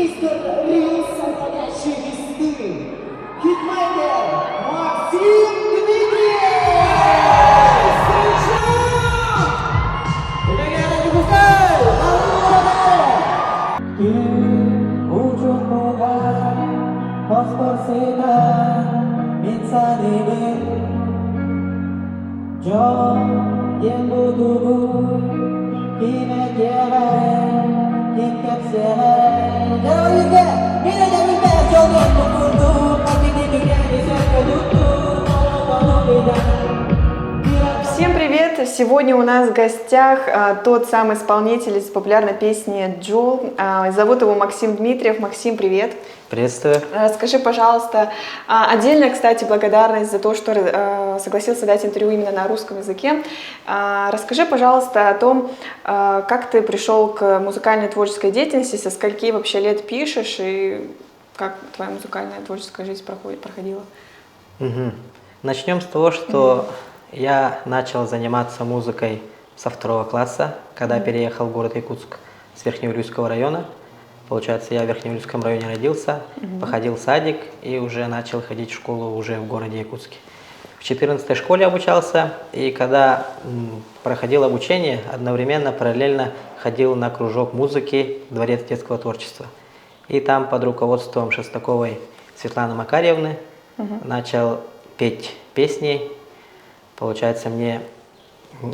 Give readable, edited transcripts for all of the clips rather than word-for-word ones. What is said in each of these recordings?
мистер Рил Сородящий весны, хитмейкер Максим Дмитриев! Встречаем! Ребята, не пускай! Di ujung bulan pos persinan bisa diberi jom yang butuh kini jalan kita sehat jauh juga kita jangan jauh yang butuh tapi di dunia bisa kedudukan walau beda. Всем привет! Сегодня у нас в гостях тот самый исполнитель из популярной песни «Джол». Зовут его Максим Дмитриев. Максим, привет! Приветствую. Скажи, пожалуйста, отдельная, кстати, благодарность за то, что согласился дать интервью именно на русском языке. Расскажи, пожалуйста, о том, как ты пришел к музыкальной творческой деятельности, со скольки вообще лет пишешь и как твоя музыкальная творческая жизнь проходила. Начнем с того, что я начал заниматься музыкой со 2 класса, когда переехал в город Якутск с Верхнеуральского района. Получается, я в Верхнеуральском районе родился, походил в садик и уже начал ходить в школу уже в городе Якутске. В 14-й школе обучался, и когда проходил обучение, одновременно, параллельно ходил на кружок музыки в Дворец детского творчества. И там под руководством Шестаковой Светланы Макарьевны начал петь песни. Получается, мне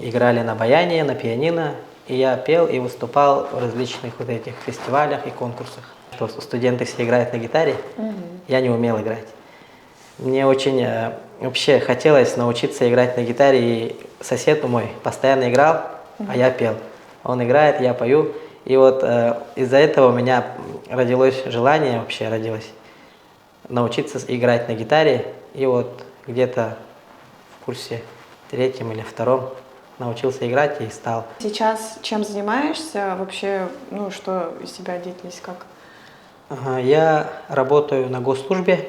играли на баяне, на пианино, и я пел и выступал в различных вот этих фестивалях и конкурсах. Что студенты все играют на гитаре, я не умел играть. Мне очень вообще хотелось научиться играть на гитаре, и сосед мой постоянно играл, а я пел. Он играет, я пою, и вот из-за этого у меня родилось желание, научиться играть на гитаре, и вот где-то в курсе 3-м или 2-м научился играть и стал. Сейчас чем занимаешься? Вообще, ну, что из себя деятельность как? Я работаю на госслужбе,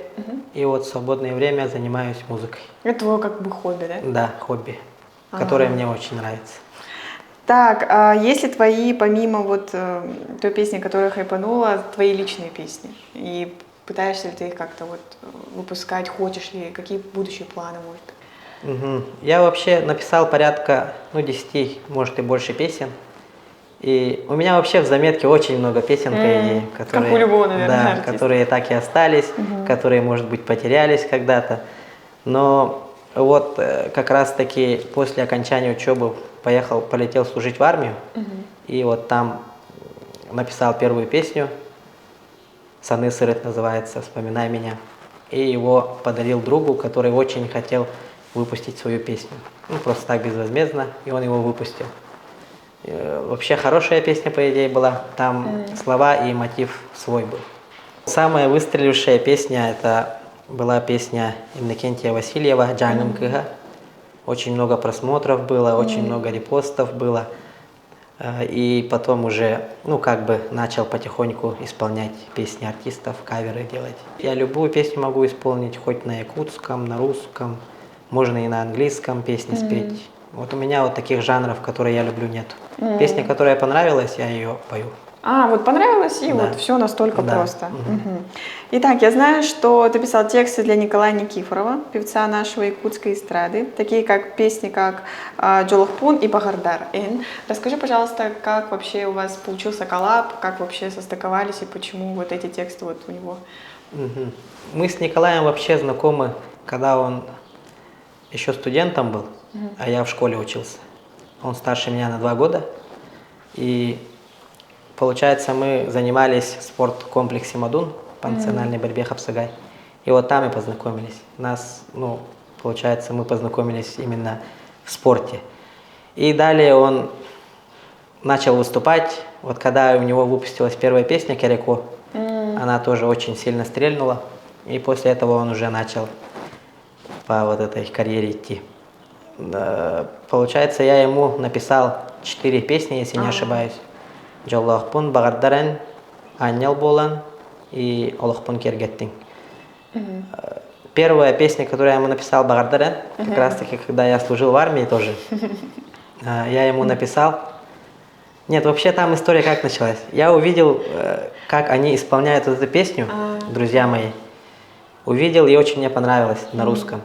и вот в свободное время занимаюсь музыкой. Это твое как бы хобби, да? Да, хобби, которое мне очень нравится. Так, а есть ли твои, помимо вот той песни, которая хайпанула, твои личные песни? И пытаешься ли ты их как-то вот выпускать, хочешь ли, какие будущие планы, может быть? Я вообще написал порядка 10, может и больше песен. И у меня вообще в заметке очень много песен, по идее, которые, как у любого, наверное, артиста. которые так и остались, которые, может быть, потерялись когда-то. Но вот как раз-таки после окончания учебы полетел служить в армию. И вот там написал первую песню, «Саны сырыт» называется, «Вспоминай меня». И его подарил другу, который очень хотел выпустить свою песню. Ну, просто так, безвозмездно, и он его выпустил. Вообще хорошая песня, по идее, была. Там слова и мотив свой был. Самая выстрелившая песня, это была песня Иннокентия Васильева «Джангам Кыга». Очень много просмотров было, очень много репостов было. И потом уже, начал потихоньку исполнять песни артистов, каверы делать. Я любую песню могу исполнить, хоть на якутском, на русском, можно и на английском песни спеть. Вот у меня вот таких жанров, которые я люблю, нет. Песня, которая понравилась, я ее пою. Вот понравилось, и вот все настолько просто. Итак, я знаю, что ты писал тексты для Николая Никифорова, певца нашего якутской эстрады, такие как песни, как «Джолохпун» и «Багардар». Расскажи, пожалуйста, как вообще у вас получился коллаб, как вообще состыковались и почему вот эти тексты вот у него? Мы с Николаем вообще знакомы, когда он еще студентом был, а я в школе учился. Он старше меня на 2 года. И получается, мы занимались в спорткомплексе «Мадун» по национальной борьбе Хапсагай. И вот там и познакомились. Получается, мы познакомились именно в спорте. И далее он начал выступать. Вот когда у него выпустилась первая песня «Кереко», она тоже очень сильно стрельнула. И после этого он уже начал по вот этой карьере идти. Получается, я ему написал 4 песни, если не ошибаюсь. «Джолохпун», «Багардарен», «Аньял болан» и «Олохпун кергеттин». Первая песня, которую я ему написал, «Багардарен», как раз таки, когда я служил в армии тоже, я ему написал. Нет, вообще там история как началась. Я увидел, как они исполняют вот эту песню, друзья мои. Увидел, и очень мне понравилось на русском.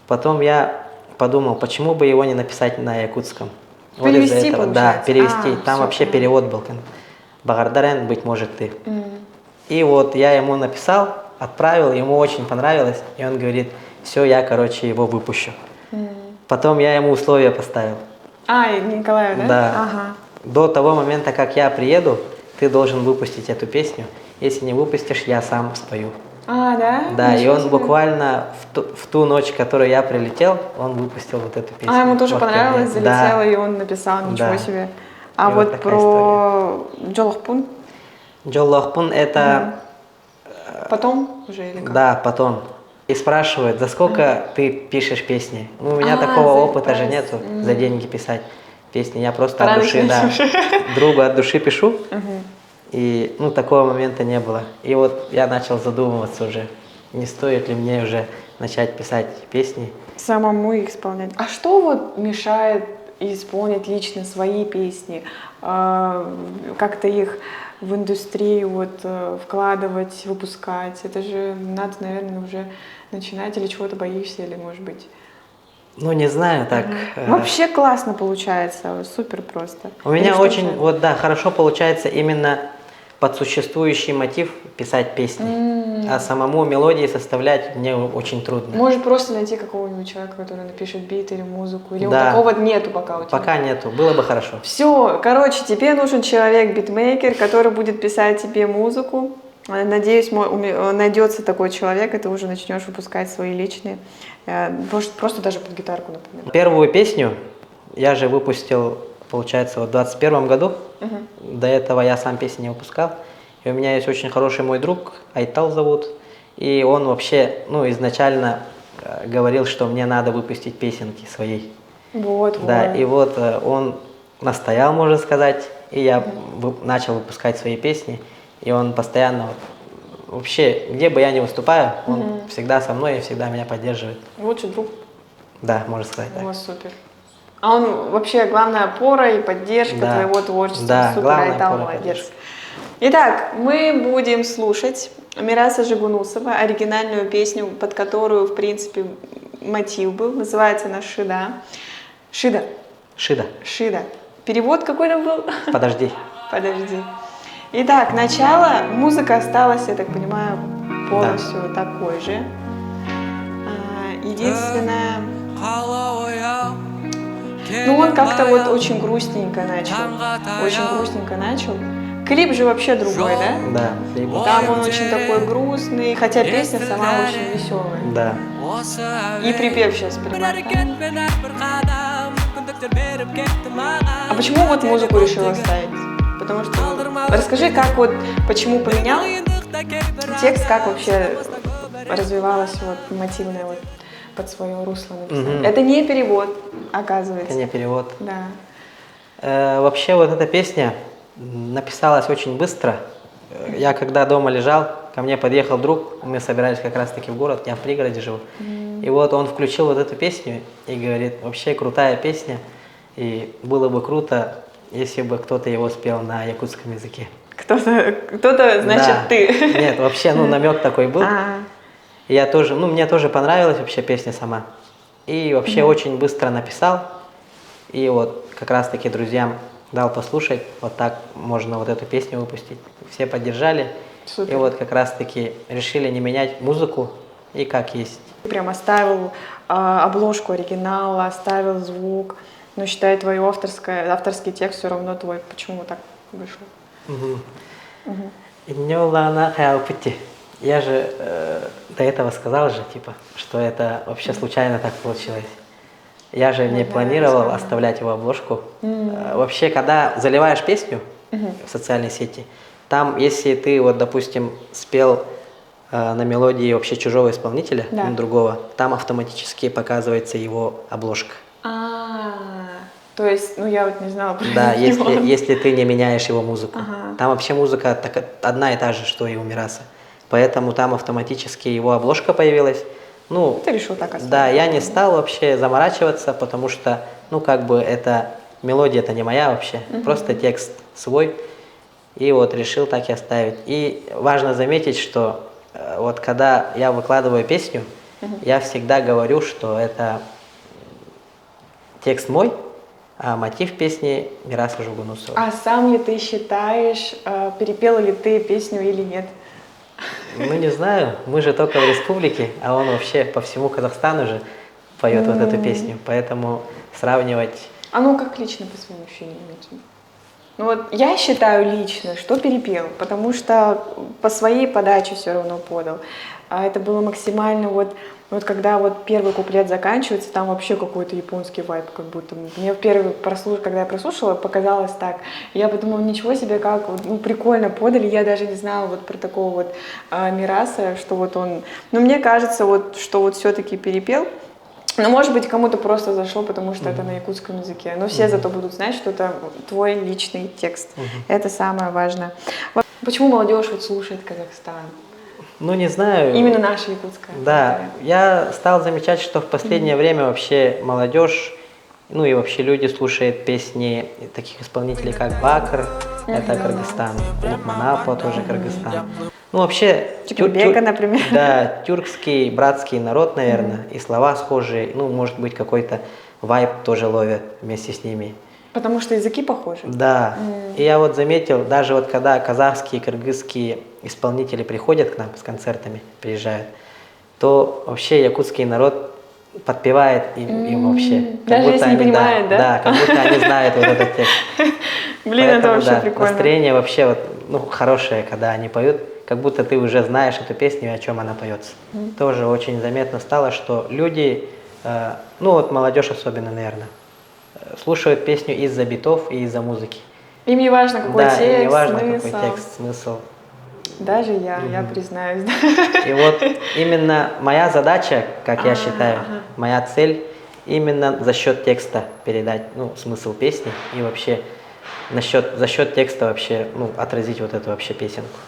Потом я подумал, почему бы его не написать на якутском. Вот из-за Перевести, этого, получается? да, перевести. Там всё, вообще поняла. перевод был. Багардарен, быть может, ты. И вот я ему написал, отправил, ему очень понравилось. И он говорит, все, я, короче, его выпущу. Потом я ему условия поставил. И Николаю, да? Да. Ага. До того момента, как я приеду, ты должен выпустить эту песню. Если не выпустишь, я сам спою. Да? Да, и Ничего он себе. буквально в ту ночь, в которую я прилетел, он выпустил вот эту песню. Ему тоже в октябре. понравилось, залетело, Да. и он написал, ничего Да. себе. И вот вот такая про Джолохпун Джоллохпун это, потом уже или как? да, потом. И спрашивают, за сколько ты пишешь песни? Ну, у меня такого за опыта же прайс. нету, за деньги писать песни. Я просто от Рано души, да, пишешь. другу от души пишу. И, ну, такого момента не было. И вот я начал задумываться уже, не стоит ли мне уже начать писать песни. Самому их исполнять. А что вот мешает исполнить лично свои песни? Как-то их в индустрию вкладывать, выпускать? Это же надо, наверное, уже начинать, или чего-то боишься, или может быть... Ну, не знаю, так. Вообще классно получается, супер просто. У меня Или что очень, мешает? вот да, хорошо получается именно под существующий мотив писать песни. А самому мелодии составлять мне очень трудно. Может просто найти какого-нибудь человека, который напишет бит или музыку, или Да. такого нету пока у тебя? Пока нету, было бы хорошо. Все, короче, тебе нужен человек-битмейкер, который будет писать тебе музыку. Надеюсь, найдется такой человек, и ты уже начнешь выпускать свои личные. Может, просто даже под гитарку, например. Первую песню я же выпустил, получается, в 2021 году. До этого я сам песни не выпускал. И у меня есть очень хороший мой друг, Айтал зовут. И он вообще, ну, изначально говорил, что мне надо выпустить песенки своей. Вот, Да, и вот он настоял, можно сказать, и я начал выпускать свои песни. И он постоянно, вообще, где бы я ни выступаю, он всегда со мной и всегда меня поддерживает. Лучший друг. Да, можно сказать так. О, супер. А он вообще главная опора и поддержка Да. твоего творчества. Да, Супер, главная Айтал, опора и молодец. поддержка. Итак, мы будем слушать Мираса Жигунусова, оригинальную песню, под которую, в принципе, мотив был. Называется она «Шида». Шида. Шида, Шида. Перевод какой там был? подожди. Подожди. Итак, начало. Музыка осталась, я так понимаю, полностью такой же. Единственное... Ну, он как-то вот очень грустненько начал. Очень грустненько начал. Клип же вообще другой, да? Да, либо. Там он очень такой грустный, хотя песня сама очень веселая. Да. И припев сейчас понимаешь, да? А почему вот музыку решила ставить? Потому что... Расскажи, как вот, почему поменял текст, как вообще развивалась вот мотивная вот под свое русло написание. Это не перевод, оказывается. Это не перевод. Да. Вообще вот эта песня написалась очень быстро. Я когда дома лежал, ко мне подъехал друг, мы собирались как раз таки в город, я в пригороде живу. И вот он включил вот эту песню и говорит, вообще крутая песня, и было бы круто, если бы кто-то его спел на якутском языке. Кто-то, значит, Да. ты. Нет, вообще, ну, намек такой был. А, И я тоже, ну, мне тоже понравилась вообще песня сама. И вообще очень быстро написал. И вот как раз-таки друзьям дал послушать. Вот так можно вот эту песню выпустить. Все поддержали. Супер. И вот как раз-таки решили не менять музыку и как есть. Прям оставил обложку оригинала, оставил звук, но считай, твой авторский текст все равно твой. Почему так вышло? Я же до этого сказал же, типа, что это вообще случайно так получилось. Я же не планировал оставлять его обложку. Вообще, когда заливаешь песню в социальной сети, там, если ты, вот, допустим, спел на мелодии вообще чужого исполнителя, Да. другого, там автоматически показывается его обложка. То есть, ну я вот не знала про Да, него. если ты не меняешь его музыку. Ага. Там вообще музыка одна и та же, что и у Мираса. Поэтому там автоматически его обложка появилась. Ну, Ты решил так оставить? да, я не стал вообще заморачиваться, потому что, ну, как бы это мелодия-то не моя вообще, просто текст свой. И вот решил так и оставить. И важно заметить, что вот когда я выкладываю песню, я всегда говорю, что это текст мой, а мотив песни Мираса Жугунусова. А сам ли ты считаешь, перепел ли ты песню или нет? Ну, не знаю, мы же только в республике, а он вообще по всему Казахстану же поет вот эту песню, поэтому сравнивать... А ну как лично по своим ощущениям? Ну вот я считаю лично, что перепел, потому что по своей подаче все равно подал. А это было максимально вот когда вот первый куплет заканчивается, там вообще какой-то японский вайб, как будто. Мне когда я прослушала, показалось так. Я подумала, ничего себе, как прикольно подали. Я даже не знала вот про такого вот Мираса, что вот он... Но мне кажется, что вот все-таки перепел. Но, может быть, кому-то просто зашло, потому что это на якутском языке. Но все зато будут знать, что это твой личный текст. Это самое важное. Почему молодежь вот слушает Казахстан? Ну, не знаю. Именно наша якутская. Да, я стал замечать, что в последнее время вообще молодежь, ну и вообще люди слушают песни таких исполнителей, как Бакр, это Кыргызстан, Манапа тоже Кыргызстан. Ну, вообще... Чикербека, например. Да, тюркский, братский народ, наверное, и слова схожие, ну, может быть, какой-то вайб тоже ловят вместе с ними. Потому что языки похожи. Да, и я вот заметил, даже вот когда казахские, кыргызские исполнители приходят к нам с концертами, приезжают, то вообще якутский народ подпевает им вообще. Даже если не понимает, да? Да, как будто они знают вот этот текст. Блин, Поэтому, это вообще да, прикольно. настроение вообще вот, ну, хорошее, когда они поют, как будто ты уже знаешь эту песню и о чем она поется. Тоже очень заметно стало, что люди, ну вот молодежь особенно, наверное, слушают песню из-за битов и из-за музыки. Им не важно, какой да, текст, им не важно, смысл. какой текст, смысл. Даже я признаюсь. И вот именно моя задача, как я считаю, моя цель, именно за счет текста передать, ну, смысл песни и вообще за счет текста вообще, ну, отразить вот эту вообще песенку.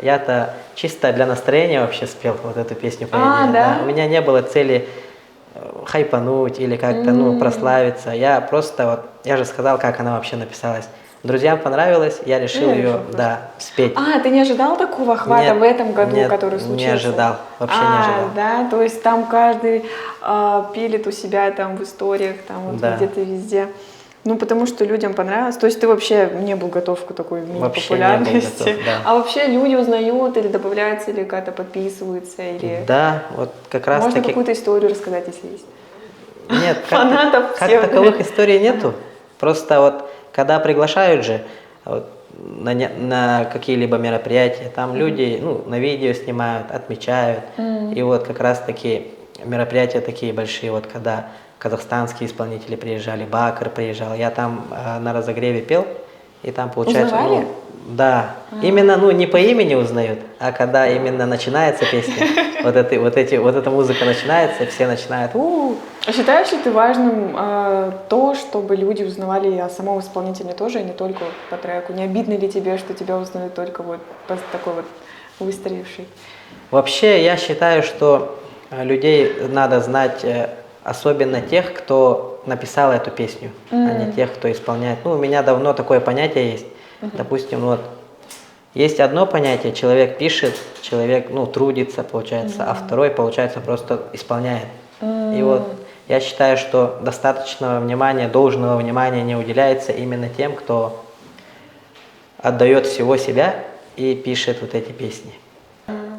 Я-то чисто для настроения вообще спел вот эту песню, по идее. Да? У меня не было цели хайпануть или как-то, ну, прославиться. Я просто вот, я же сказал, как она вообще написалась. Друзьям понравилось, я решил ее, да, спеть. Ты не ожидал такого охвата Нет, в этом году, нет, который случился? не ожидал, вообще не ожидал. Да, то есть там каждый пилит у себя там в историях, там вот Да. где-то везде. Ну, потому что людям понравилось. То есть ты вообще не был готов к такой популярности. Не был готов, да. А вообще люди узнают или добавляются, или как-то подписываются, или... Да, вот как раз Можно таки... какую-то историю рассказать, если есть? Нет, Фанатов как всех. таковых историй нету. Просто вот, когда приглашают же вот, на какие-либо мероприятия, там люди, ну, на видео снимают, отмечают. И вот как раз таки мероприятия такие большие, вот когда казахстанские исполнители приезжали, Бакр приезжал, я там на разогреве пел, и там получается... Узнавали? Да, именно, ну, не по имени узнают, а когда именно начинается песня, вот эта музыка начинается, все начинают А считаешь ли ты важным то, чтобы люди узнавали о самом исполнителе тоже, а не только по треку? Не обидно ли тебе, что тебя узнают только вот по такой вот выстреливший? Вообще, я считаю, что людей надо знать, особенно тех, кто написал эту песню, а не тех, кто исполняет. Ну, у меня давно такое понятие есть. Допустим, вот есть одно понятие, человек пишет, человек, ну, трудится, получается, а второй, получается, просто исполняет. И вот я считаю, что достаточного внимания, должного внимания не уделяется именно тем, кто отдает всего себя и пишет вот эти песни.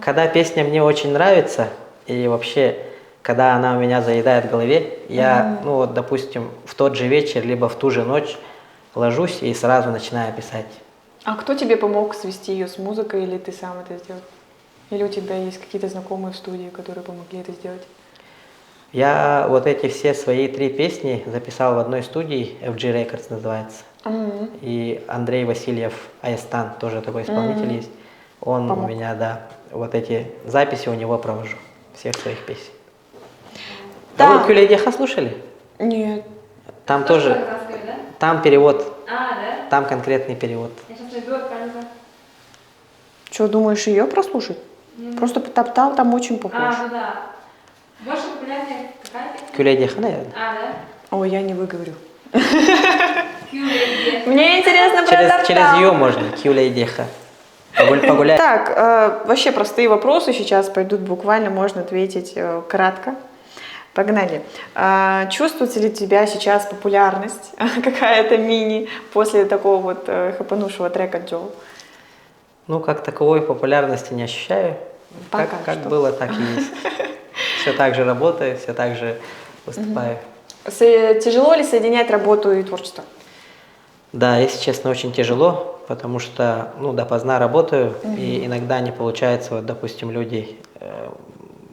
Когда песня мне очень нравится, и вообще, когда она у меня заедает в голове, я, ну вот, допустим, в тот же вечер, либо в ту же ночь ложусь и сразу начинаю писать. А кто тебе помог свести ее с музыкой, или ты сам это сделал? Или у тебя есть какие-то знакомые в студии, которые помогли это сделать? Я вот эти все свои 3 песни записал в одной студии, FG Records называется. И Андрей Васильев, Аястан, тоже такой исполнитель есть. Он помог. У меня, да, вот эти записи у него провожу, всех своих песен. Да. А вы Кюлейдеха слушали? Нет. Там тоже, там перевод, да? там конкретный перевод. Я сейчас найду, отправлю. Что, думаешь, ее прослушать? Просто потоптал, там очень похож. Ну да. Больше популярная какая песня? Кюлейдеха, наверное. Да? Ой, я не выговорю. Кюле. Мне интересно про Через Тартау. ее можно, Кюля и Деха. Погулять. Так, вообще простые вопросы сейчас пойдут, буквально можно ответить кратко. Погнали. Чувствуется ли у тебя сейчас популярность какая-то мини после такого вот хапанувшего трека Джол? Ну, как таковой популярности не ощущаю. Пока Как что. было, так и есть. Все так же работаю, все так же выступаю. Тяжело ли соединять работу и творчество? Да, если честно, очень тяжело, потому что, ну, допоздна работаю, и иногда не получается, вот, допустим, люди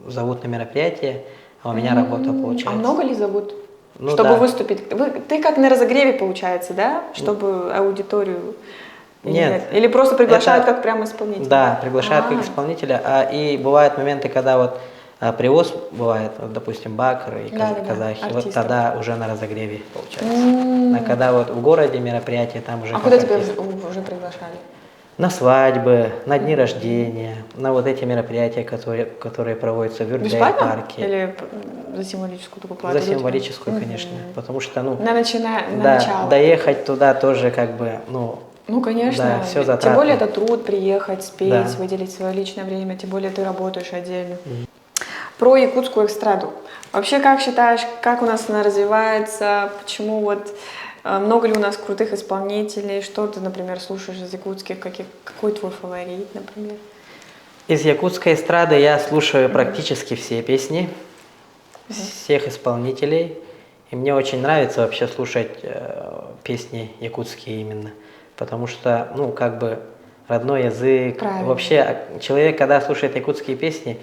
зовут на мероприятие, а у меня работа получается. А много ли зовут? Ну, чтобы да. выступить? Ты как на разогреве, получается, да? Чтобы аудиторию... или Нет. Или просто приглашают Это- как прямо исполнителя? Да, приглашают как А. исполнителя, и бывают моменты, когда вот привоз бывает, вот, допустим, бакры и Да-да-да, казахи, вот артистов. тогда уже на разогреве получается. А когда вот в городе мероприятие, там уже А как куда тебя артист. уже приглашали? На свадьбы, на дни рождения, на вот эти мероприятия, которые проводятся в Бесплатно? парке. Или за символическую такую плату? За символическую, конечно, потому что, ну, На да, начало. доехать туда тоже как бы, ну, Ну, конечно. Да, всё Тем затратно. более это труд приехать, спеть, Да. выделить свое личное время, тем более ты работаешь отдельно. Про якутскую эстраду. Вообще, как считаешь, как у нас она развивается, почему вот много ли у нас крутых исполнителей, что ты, например, слушаешь из якутских, какой твой фаворит, например? Из якутской эстрады я слушаю практически все песни, всех исполнителей. И мне очень нравится вообще слушать песни якутские именно. Потому что, ну, как бы родной язык. Правильно. Вообще, человек, когда слушает якутские песни,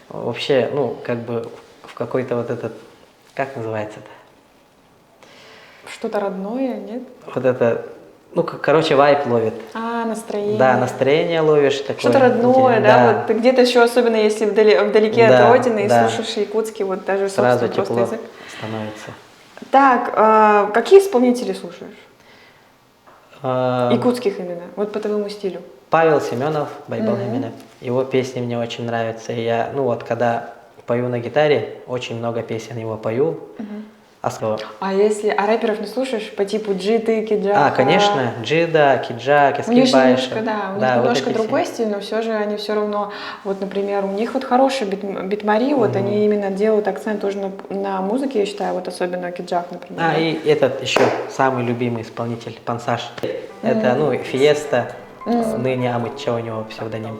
вообще, ну, как бы в какой-то вот этот, как называется-то? Что-то родное, нет? Вот это, ну, короче, вайп ловит. Настроение. Да, настроение ловишь такое. Что-то родное, интересное. да? Вот где-то еще, особенно если вдалеке Да, от родины, и да. слушаешь якутский, вот даже Сразу собственный просто тепло язык. становится. Так, какие исполнители слушаешь? А, Якутских именно, вот по твоему стилю. Павел Семенов, Байбал именно. Его песни мне очень нравятся. И я, ну вот, когда пою на гитаре, очень много песен его пою. А рэперов не слушаешь по типу Джиты, Киджака? Конечно, Джида, Киджак, У них же Эскибайша. немножко, да, у них вот немножко эти другой все. стиль, но все же они все равно, вот, например, у них вот хороший битмари, вот они именно делают акцент тоже на музыке, я считаю, вот особенно Киджак, например. А, и этот еще самый любимый исполнитель, Пансаж. Это, ну, Фиеста, ныне Амыча у него псевдоним.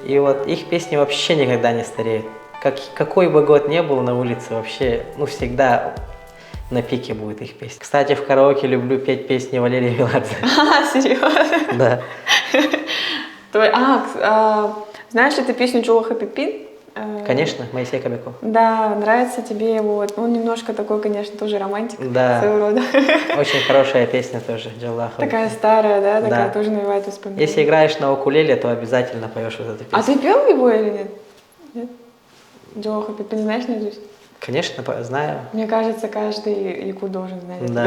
И вот их песни вообще никогда не стареют. Какой бы год ни был на улице, вообще, ну, всегда на пике будет их песни. Кстати, в караоке люблю петь песни Валерия Меладзе. Серьезно? Да. Знаешь ли ты песню Джолаха Пипин? Конечно, Моисей Кобяков. Да, нравится тебе его, вот, он немножко такой, конечно, тоже романтик Да. своего рода. Очень хорошая песня тоже, Джаллаха. Такая старая, да, такая Да. тоже навевает воспоминания. Если играешь на укулеле, то обязательно поешь вот эту песню. А ты пел его или нет? Нет? Джолаха Пипин знаешь наизусть? Конечно, знаю. Мне кажется, каждый якут должен знать. это. Да.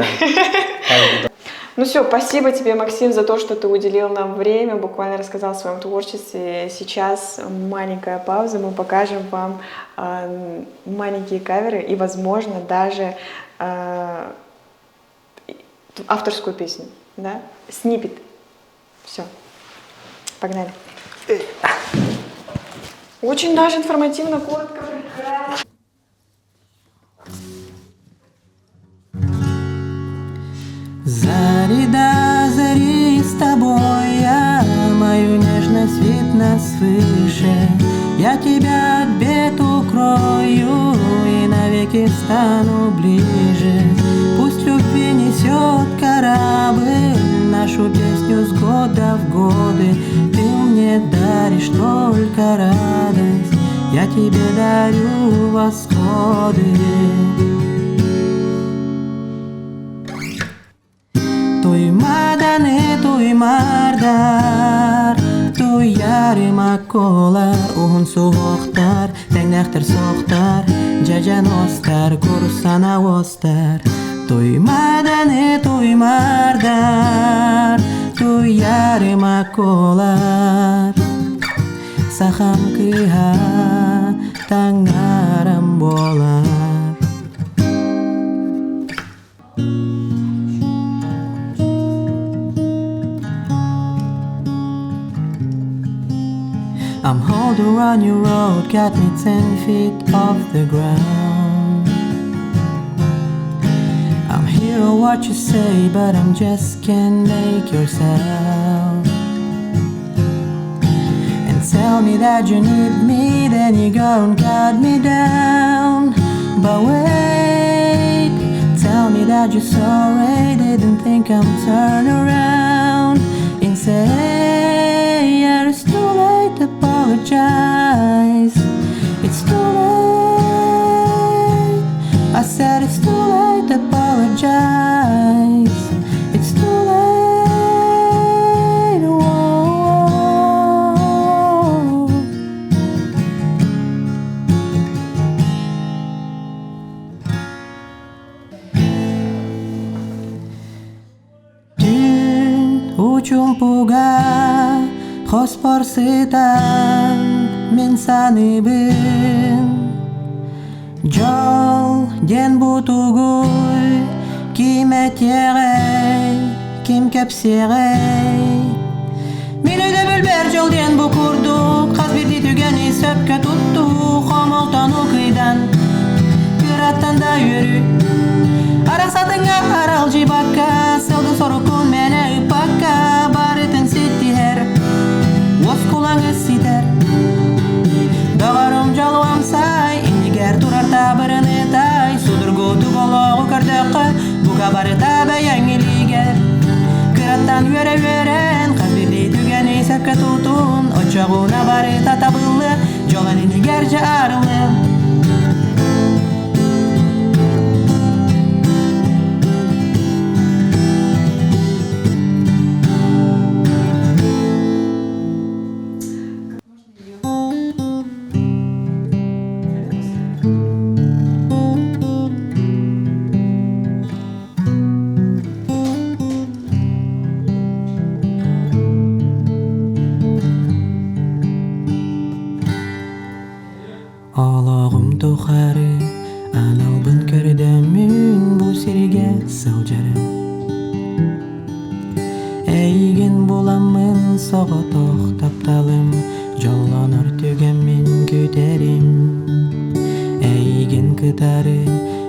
Каждый дом. Ну все, спасибо тебе, Максим, за то, что ты уделил нам время, буквально рассказал о своем творчестве. Сейчас маленькая пауза, мы покажем вам маленькие каверы и, возможно, даже авторскую песню, да? Сниппет. Все, погнали. Очень даже информативно, коротко, прекрасно. Зари до зари с тобой я мою нежность видно свыше. Я тебя от бед укрою и навеки стану ближе. Пусть любви несет корабль нашу песню с года в годы. Ты мне даришь только радость, я тебе дарю восходы. Туймардар, туй ярым акколар, угун суохтар, теңнехтер сохтар, жажан остар, курсана остар. Туймардар, туй ярым акколар, сахам кыха, таңарам болар. boulder on your road got me 10 feet off the ground. I'm here what you say, but I'm just can't make yourself. And tell me that you need me, then you go and cut me down. But wait, tell me that you're sorry, didn't think I'm turn around and say it's too late to apologize. It's too late. I said it's too late to apologize. It's too late. Whoa. Dün uçumpuga hosporsitan men sanibin. Jol den butuguy kim etjerey kim kepsirey. Meni de bilber jol den bu kurduk kaz birdi tügeni söpke tuttuk homoltan okuydan kırattan da yürü. Arak satınga aral jibakka seldin sorukun mene ipakka baritin sitti her was kulangı siter. Dağarım jalwam say indiger turar tabarını tay sudurgu tugologu kardakı bu kabarı tabayan iliger. Kırattan yöre yören kalbirdi tügeni sepke tutun oçağuna bari tatabılı jolan indigerce arılı. Ağlağım toxarı analbın kördəmün bu sirge sılcarım. Eygin bulamın soğa toxtaptalım jollanır tügemin küterim. Eygin kıtarı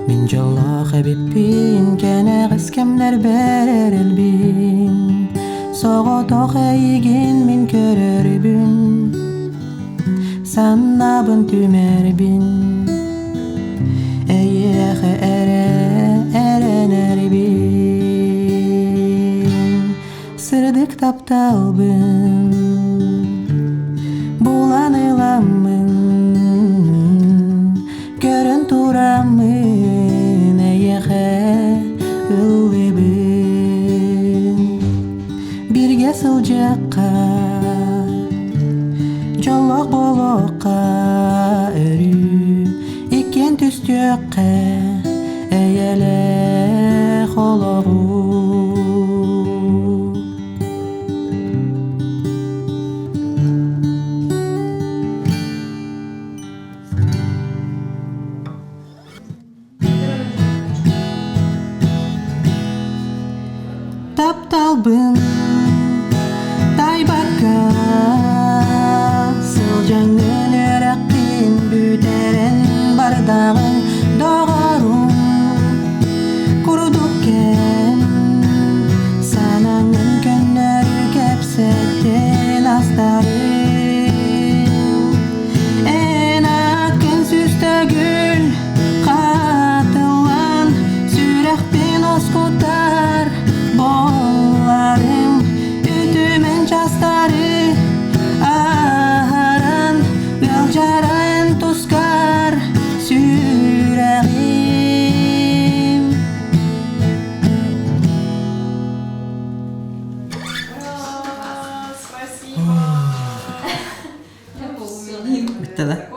min jolla xabippin kenağız kemler berelbin. Soğa tox eygin min körörbün sannabın tümerbin. Eyyeğe erenerbin. Sırdık taptalbın bulanılamın görün turamın eyyeğe ıllыбın. Birge sılcakka Jolloq boloqqa örü iken tüstüqqa eyele xoloğu. Taptalbın taybakka Sıljangın örektin büteren bardağın doğarun kurudukken sanangın könleri kepsettin astarın. En akın süste gül katılan sürektin oskutar bollarım ütümün çastarı aharan velcarayan tuskar süreğim. Спасибо. Bitti de.